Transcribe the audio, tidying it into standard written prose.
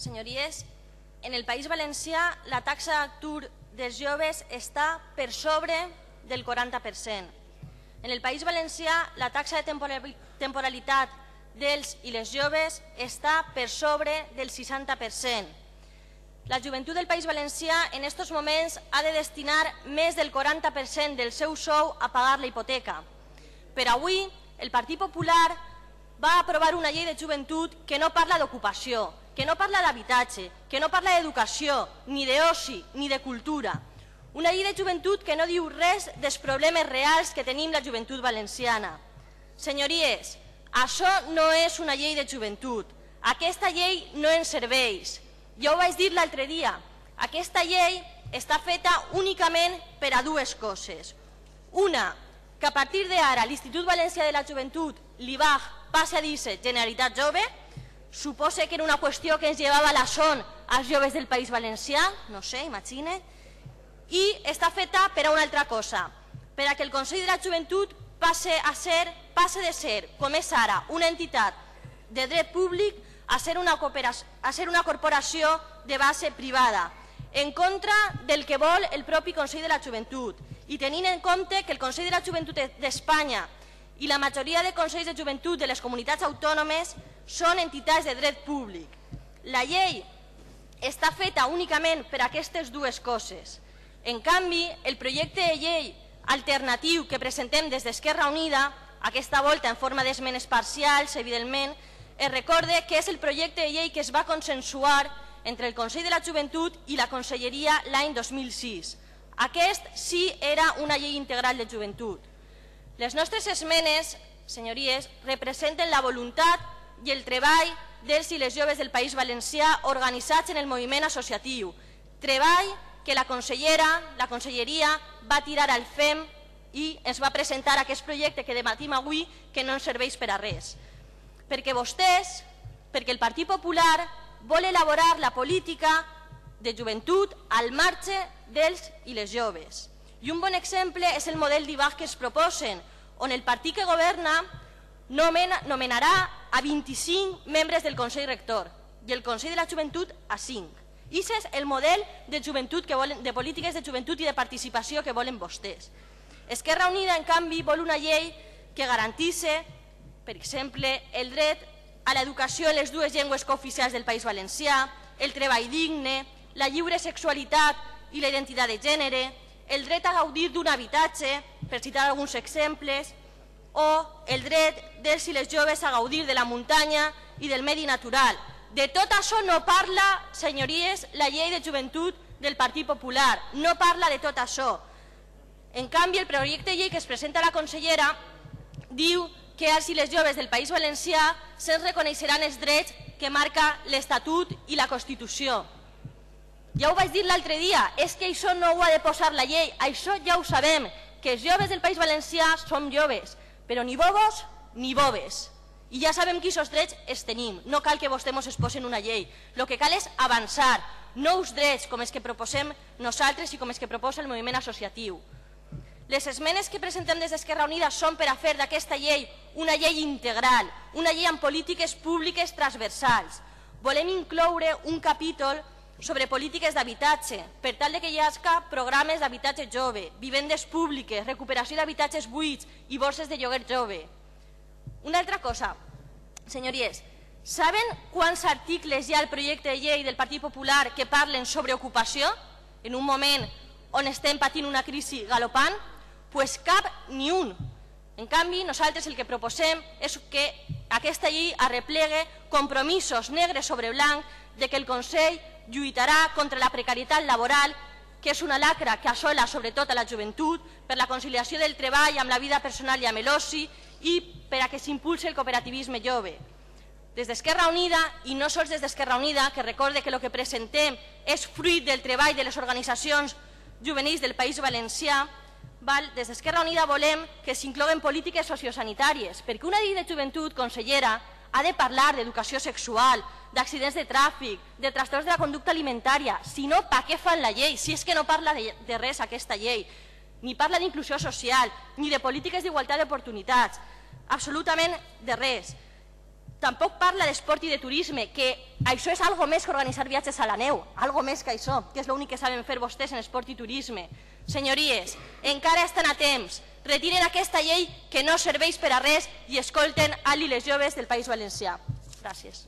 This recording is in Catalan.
senyories, en el País Valencià la taxa d'atur dels joves està per sobre del 40%. En el País Valencià la taxa de temporalitat dels i les joves està per sobre del 60%. La joventut del País Valencià en aquests moments ha de destinar més del 40% del seu sou a pagar la hipoteca. Per avui, el Partit Popular va aprovar una llei de joventut que no parla d'ocupació, que no parla d'habitatge, que no parla d'educació, ni d'oci, ni de cultura. Una llei de joventut que no diu res dels problemes reals que tenim la joventut valenciana. Senyories, això no és una llei de joventut. Aquesta llei no ens serveix. Ja ho vaig dir l'altre dia. Aquesta llei està feta únicament per a dues coses. Una, que a partir d'ara l'Institut Valencià de la Joventut, l'IVAG, passi a dir-se Generalitat Jove. Suposa que era una qüestió que ens llevava la son als joves del País Valencià, no sé, imagine. I està feta per a una altra cosa, per a que el Consell de la Joventut passe de ser, com és ara, una entitat de dret públic a ser una corporació de base privada, en contra del que vol el propi Consell de la Joventut, i tenint en compte que el Consell de la Joventut d'Espanya i la majoria de Consells de Joventut de les comunitats autònomes són entitats de dret públic. La llei està feta únicament per a aquestes dues coses. En canvi, el projecte de llei alternatiu que presentem des d'Esquerra Unida, aquesta volta en forma d'esmenes parcials, evidentment, es recorde que és el projecte de llei que es va consensuar entre el Consell de la Joventut i la Conselleria l'any 2006. Aquest sí era una llei integral de joventut. Les nostres esmenes, senyories, representen la voluntat i el treball dels i les joves del País Valencià organitzats en el moviment associatiu. Treball que la Conselleria va tirar al FEM i ens va presentar aquest projecte que debatim avui que no ens serveix per a res. Perquè vostès, perquè el Partit Popular vol elaborar la política de joventut al marge dels i les joves. I un bon exemple és el model d'IVAG que es proposen, on el partit que governa nomenarà a 25 membres del Consell Rector i el Consell de la Joventut a 5. I aquest és el model de polítiques de joventut i de participació que volen vostès. Esquerra Unida, en canvi, vol una llei que garantisse, per exemple, el dret a l'educació en les dues llengües cooficials del País Valencià, el treball digne, la lliure sexualitat i la identitat de gènere, el dret a gaudir d'un habitatge, per citar alguns exemples, o el dret dels i les joves a gaudir de la muntanya i del medi natural. De tot això no parla, senyories, la llei de joventut del Partit Popular. No parla de tot això. En canvi, el projecte de llei que es presenta a la consellera diu que als i les joves del País Valencià se'ns reconeixeran els drets que marca l'Estatut i la Constitució. Ja ho vaig dir l'altre dia, és que això no ho ha de posar la llei, això ja ho sabem, que els joves del País Valencià som joves, però ni bobos ni bobes. I ja sabem que aquests drets els tenim, no cal que vostès ens posen una llei. El que cal és avançar, nous drets com els que proposem nosaltres i com els que proposa el moviment associatiu. Les esmenes que presentem des d'Esquerra Unida són per a fer d'aquesta llei una llei integral, una llei amb polítiques públiques transversals. Volem incloure un capítol sobre polítiques d'habitatge, per tal que hi hagi programes d'habitatge jove, vivendes públiques, recuperació d'habitatges buits i borses de lloguer jove. Una altra cosa, senyories, saben quants articles hi ha al projecte de llei del Partit Popular que parlen sobre ocupació en un moment on estem patint una crisi galopant? Pues cap ni un. En canvi, nosaltres el que proposem és que aquesta llei arreplegue compromisos negre sobre blanc de que el Consell lluitarà contra la precarietat laboral, que és una lacra que assola sobretot a la joventut, per la conciliació del treball amb la vida personal i amb l'oci i per a que s'impulsi el cooperativisme jove. Des d'Esquerra Unida, i no sols des d'Esquerra Unida, que recorde que el que presentem és fruit del treball de les organitzacions juvenils del País Valencià, des d'Esquerra Unida volem que s'incloguen polítiques sociosanitàries, perquè una llei de joventut, consellera, ha de parlar d'educació sexual, d'accidents de tràfic, de trastorns de la conducta alimentària. Si no, per què fan la llei? Si és que no parla de res aquesta llei. Ni parla d'inclusió social, ni de polítiques d'igualtat d'oportunitats. Absolutament de res. Tampoc parla d'esport i de turisme, que això és algo més que organitzar viatges a la neu, algo més que això, que és l'únic que saben fer vostès en esport i turisme. Senyories, encara estan a temps, retiren aquesta llei que no serveix per a res i escolten a les joves del País Valencià. Gràcies.